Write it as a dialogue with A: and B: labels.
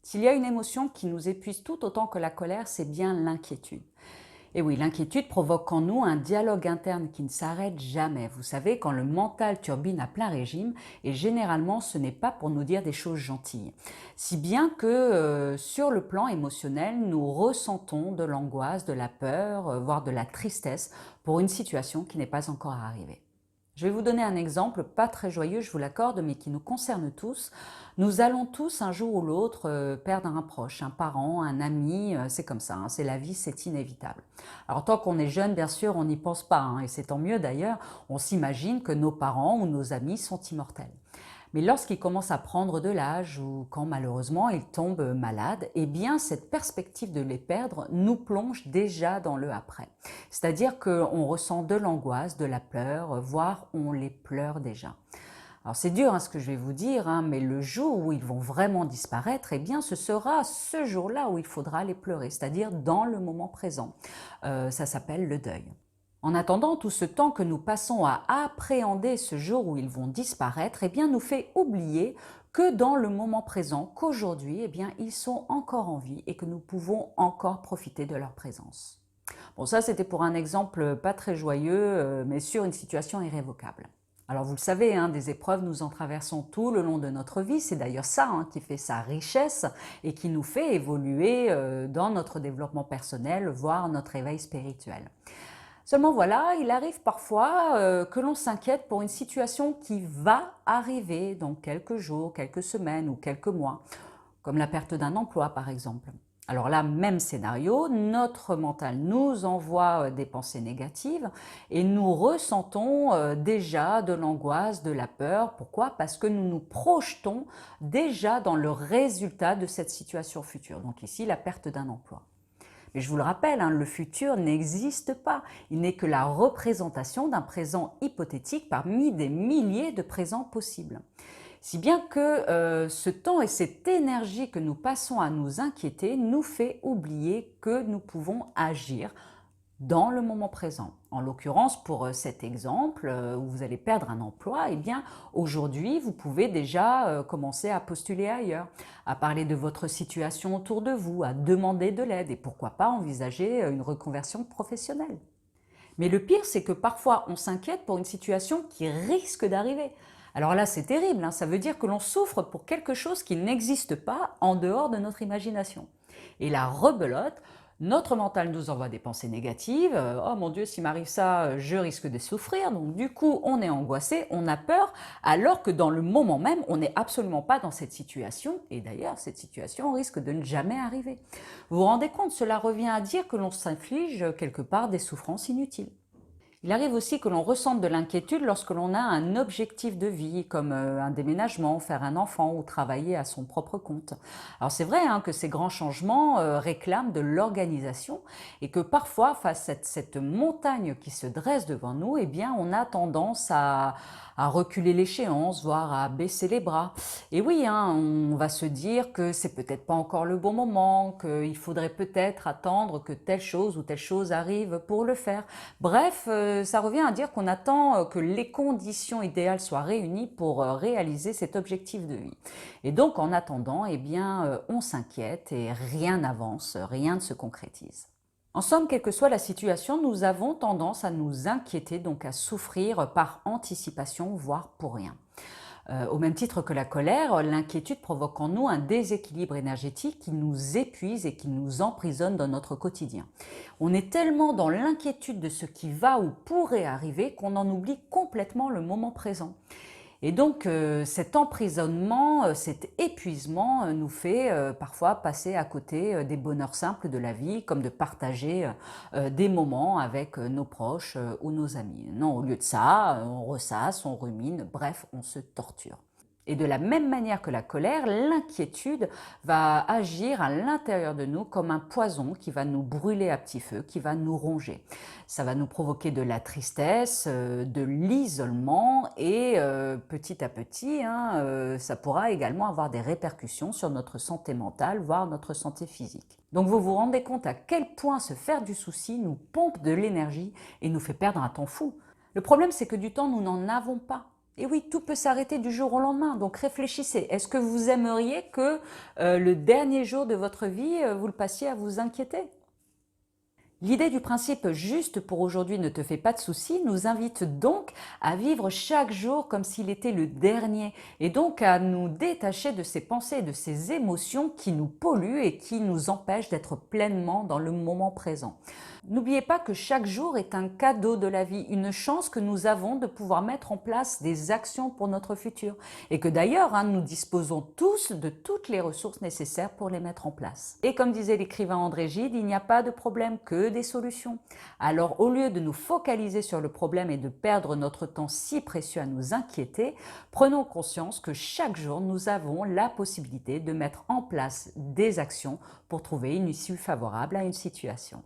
A: S'il y a une émotion qui nous épuise tout autant que la colère, c'est bien l'inquiétude. Et oui, l'inquiétude provoque en nous un dialogue interne qui ne s'arrête jamais. Vous savez, quand le mental turbine à plein régime, et généralement ce n'est pas pour nous dire des choses gentilles. Si bien que sur le plan émotionnel, nous ressentons de l'angoisse, de la peur, voire de la tristesse pour une situation qui n'est pas encore arrivée. Je vais vous donner un exemple, pas très joyeux, je vous l'accorde, mais qui nous concerne tous. Nous allons tous, un jour ou l'autre, perdre un proche, un parent, un ami, c'est comme ça, hein, c'est la vie, c'est inévitable. Alors tant qu'on est jeune, bien sûr, on n'y pense pas, hein, et c'est tant mieux d'ailleurs, on s'imagine que nos parents ou nos amis sont immortels. Mais lorsqu'ils commencent à prendre de l'âge ou quand malheureusement ils tombent malades, eh bien cette perspective de les perdre nous plonge déjà dans le après. C'est-à-dire qu'on ressent de l'angoisse, de la peur, voire on les pleure déjà. Alors c'est dur, hein, ce que je vais vous dire, hein, mais le jour où ils vont vraiment disparaître, eh bien ce sera ce jour-là où il faudra les pleurer, c'est-à-dire dans le moment présent. Ça s'appelle le deuil. En attendant, tout ce temps que nous passons à appréhender ce jour où ils vont disparaître, eh bien nous fait oublier que dans le moment présent, qu'aujourd'hui, eh bien ils sont encore en vie et que nous pouvons encore profiter de leur présence. Bon, ça c'était pour un exemple pas très joyeux, mais sur une situation irrévocable. Alors vous le savez, hein, des épreuves, nous en traversons tout le long de notre vie. C'est d'ailleurs ça, hein, qui fait sa richesse et qui nous fait évoluer dans notre développement personnel, voire notre éveil spirituel. Seulement voilà, il arrive parfois que l'on s'inquiète pour une situation qui va arriver dans quelques jours, quelques semaines ou quelques mois, comme la perte d'un emploi par exemple. Alors là, même scénario, notre mental nous envoie des pensées négatives et nous ressentons déjà de l'angoisse, de la peur. Pourquoi? Parce que nous nous projetons déjà dans le résultat de cette situation future. Donc ici, la perte d'un emploi. Mais je vous le rappelle, hein, le futur n'existe pas. Il n'est que la représentation d'un présent hypothétique parmi des milliers de présents possibles. Si bien que ce temps et cette énergie que nous passons à nous inquiéter nous fait oublier que nous pouvons agir dans le moment présent. En l'occurrence, pour cet exemple où vous allez perdre un emploi, eh bien aujourd'hui, vous pouvez déjà commencer à postuler ailleurs, à parler de votre situation autour de vous, à demander de l'aide et pourquoi pas envisager une reconversion professionnelle. Mais le pire, c'est que parfois, on s'inquiète pour une situation qui risque d'arriver. Alors là, c'est terrible, hein, ça veut dire que l'on souffre pour quelque chose qui n'existe pas en dehors de notre imagination. Et la rebelote, notre mental nous envoie des pensées négatives. Oh mon Dieu, s'il m'arrive ça, je risque de souffrir. Donc du coup, on est angoissé, on a peur, alors que dans le moment même, on n'est absolument pas dans cette situation. Et d'ailleurs, cette situation risque de ne jamais arriver. Vous vous rendez compte, cela revient à dire que l'on s'inflige quelque part des souffrances inutiles. Il arrive aussi que l'on ressente de l'inquiétude lorsque l'on a un objectif de vie, comme un déménagement, faire un enfant ou travailler à son propre compte. Alors c'est vrai, hein, que ces grands changements réclament de l'organisation et que parfois, face à cette montagne qui se dresse devant nous, eh bien, on a tendance à reculer l'échéance, voire à baisser les bras. Et oui, hein, on va se dire que c'est peut-être pas encore le bon moment, qu'il faudrait peut-être attendre que telle chose ou telle chose arrive pour le faire. Bref, ça revient à dire qu'on attend que les conditions idéales soient réunies pour réaliser cet objectif de vie. Et donc, en attendant, eh bien, on s'inquiète et rien n'avance, rien ne se concrétise. En somme, quelle que soit la situation, nous avons tendance à nous inquiéter, donc à souffrir par anticipation, voire pour rien. Au même titre que la colère, l'inquiétude provoque en nous un déséquilibre énergétique qui nous épuise et qui nous emprisonne dans notre quotidien. On est tellement dans l'inquiétude de ce qui va ou pourrait arriver qu'on en oublie complètement le moment présent. Et donc cet emprisonnement, cet épuisement nous fait parfois passer à côté des bonheurs simples de la vie, comme de partager des moments avec nos proches ou nos amis. Non, au lieu de ça, on ressasse, on rumine, bref, on se torture. Et de la même manière que la colère, l'inquiétude va agir à l'intérieur de nous comme un poison qui va nous brûler à petit feu, qui va nous ronger. Ça va nous provoquer de la tristesse, de l'isolement et petit à petit, hein, ça pourra également avoir des répercussions sur notre santé mentale, voire notre santé physique. Donc vous vous rendez compte à quel point se faire du souci nous pompe de l'énergie et nous fait perdre un temps fou. Le problème, c'est que du temps, nous n'en avons pas. Et oui, tout peut s'arrêter du jour au lendemain, donc réfléchissez. Est-ce que vous aimeriez que le dernier jour de votre vie, vous le passiez à vous inquiéter? L'idée du principe juste pour aujourd'hui ne te fait pas de soucis nous invite donc à vivre chaque jour comme s'il était le dernier et donc à nous détacher de ces pensées, de ces émotions qui nous polluent et qui nous empêchent d'être pleinement dans le moment présent. N'oubliez pas que chaque jour est un cadeau de la vie, une chance que nous avons de pouvoir mettre en place des actions pour notre futur et que d'ailleurs, nous disposons tous de toutes les ressources nécessaires pour les mettre en place. Et comme disait l'écrivain André Gide, il n'y a pas de problème que des solutions. Alors au lieu de nous focaliser sur le problème et de perdre notre temps si précieux à nous inquiéter, prenons conscience que chaque jour nous avons la possibilité de mettre en place des actions pour trouver une issue favorable à une situation.